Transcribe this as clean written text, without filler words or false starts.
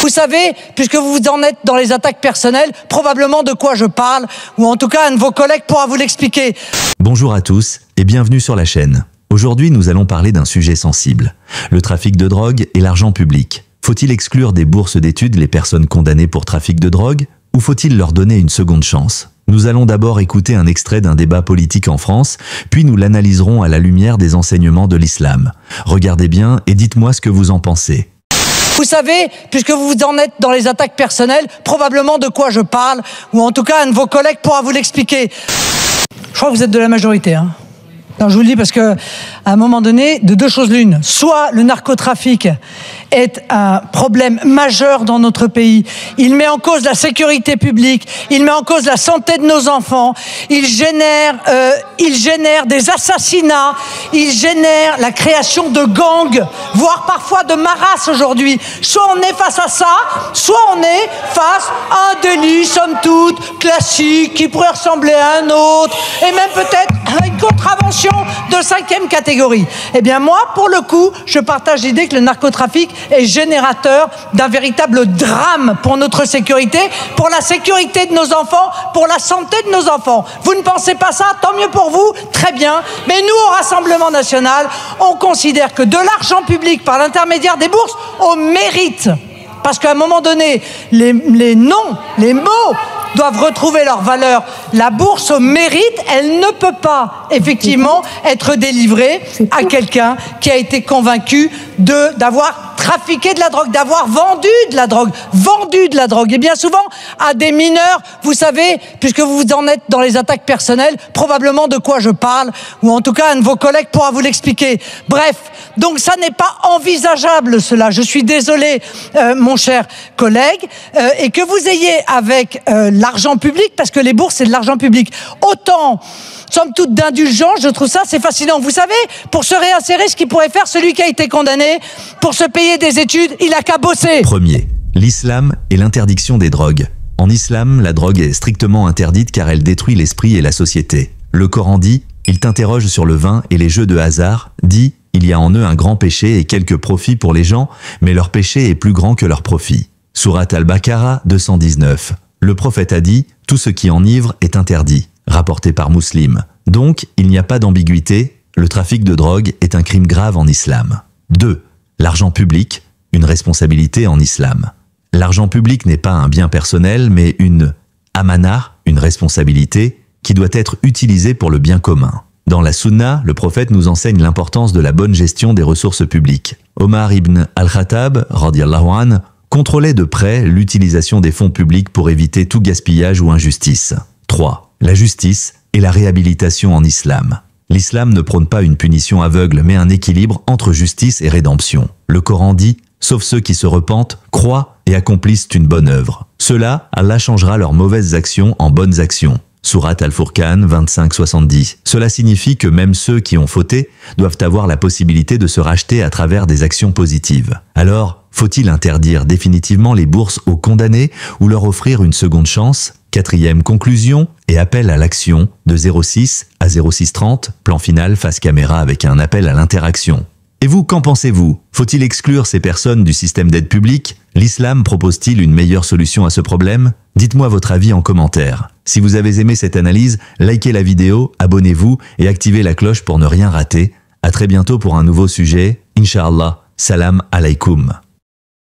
Vous savez, puisque vous en êtes dans les attaques personnelles, probablement de quoi je parle, ou en tout cas un de vos collègues pourra vous l'expliquer. Bonjour à tous et bienvenue sur la chaîne. Aujourd'hui, nous allons parler d'un sujet sensible, le trafic de drogue et l'argent public. Faut-il exclure des bourses d'études les personnes condamnées pour trafic de drogue ou faut-il leur donner une seconde chance? Nous allons d'abord écouter un extrait d'un débat politique en France, puis nous l'analyserons à la lumière des enseignements de l'islam. Regardez bien et dites-moi ce que vous en pensez. Vous savez, puisque vous en êtes dans les attaques personnelles, probablement de quoi je parle, ou en tout cas un de vos collègues pourra vous l'expliquer. Je crois que vous êtes de la majorité, hein. Non, je vous le dis parce que, à un moment donné, de deux choses l'une. Soit le narcotrafic est un problème majeur dans notre pays. Il met en cause la sécurité publique. Il met en cause la santé de nos enfants. Il génère des assassinats. Il génère la création de gangs, voire parfois de marasses aujourd'hui. Soit on est face à ça, soit on est face à un délit, somme toute, classique, qui pourrait ressembler à un autre, et même peut-être à une contravention de 5e catégorie. Eh bien moi, pour le coup, je partage l'idée que le narcotrafic est générateur d'un véritable drame pour notre sécurité, pour la sécurité de nos enfants, pour la santé de nos enfants. Vous ne pensez pas ça? Tant mieux pour vous, très bien. Mais nous, au Rassemblement national, on considère que de l'argent public par l'intermédiaire des bourses, on mérite. Parce qu'à un moment donné, les noms, les mots doivent retrouver leur valeur. La bourse au mérite, elle ne peut pas, effectivement, être délivrée à quelqu'un qui a été convaincu d'avoir trafiqué de la drogue, d'avoir vendu de la drogue. Et bien souvent, à des mineurs, vous savez, puisque vous en êtes dans les attaques personnelles, probablement de quoi je parle, ou en tout cas un de vos collègues pourra vous l'expliquer. Bref, donc ça n'est pas envisageable cela. Je suis désolé, mon cher collègue, et que vous ayez avec l'argent public, parce que les bourses c'est de l'argent public, autant, somme toute d'indulgence, je trouve ça c'est fascinant. Vous savez, pour se réinsérer, ce qu'il pourrait faire celui qui a été condamné, pour se payer des études, il a qu'à bosser. Premier, l'islam et l'interdiction des drogues. En islam, la drogue est strictement interdite car elle détruit l'esprit et la société. Le Coran dit, il t'interroge sur le vin et les jeux de hasard, dit, il y a en eux un grand péché et quelques profits pour les gens, mais leur péché est plus grand que leur profit. Sourate Al-Baqarah 219. Le prophète a dit, tout ce qui enivre est interdit, rapporté par Muslim. Donc, il n'y a pas d'ambiguïté, le trafic de drogue est un crime grave en islam. 2. L'argent public, une responsabilité en islam. L'argent public n'est pas un bien personnel, mais une amana, une responsabilité, qui doit être utilisée pour le bien commun. Dans la Sunna, le prophète nous enseigne l'importance de la bonne gestion des ressources publiques. Omar ibn al-Khattab, radiyallahu anhu, contrôlait de près l'utilisation des fonds publics pour éviter tout gaspillage ou injustice. 3. La justice et la réhabilitation en islam. L'islam ne prône pas une punition aveugle, mais un équilibre entre justice et rédemption. Le Coran dit, sauf ceux qui se repentent, croient et accomplissent une bonne œuvre. Ceux-là, Allah changera leurs mauvaises actions en bonnes actions. Sourate Al-Furqan 25-70. Cela signifie que même ceux qui ont fauté doivent avoir la possibilité de se racheter à travers des actions positives. Alors, faut-il interdire définitivement les bourses aux condamnés ou leur offrir une seconde chance? 4e conclusion et appel à l'action de 06 à 0630, plan final face caméra avec un appel à l'interaction. Et vous, qu'en pensez-vous? Faut-il exclure ces personnes du système d'aide publique? L'islam propose-t-il une meilleure solution à ce problème? Dites-moi votre avis en commentaire. Si vous avez aimé cette analyse, likez la vidéo, abonnez-vous et activez la cloche pour ne rien rater. À très bientôt pour un nouveau sujet. Inch'Allah. Salam alaikum.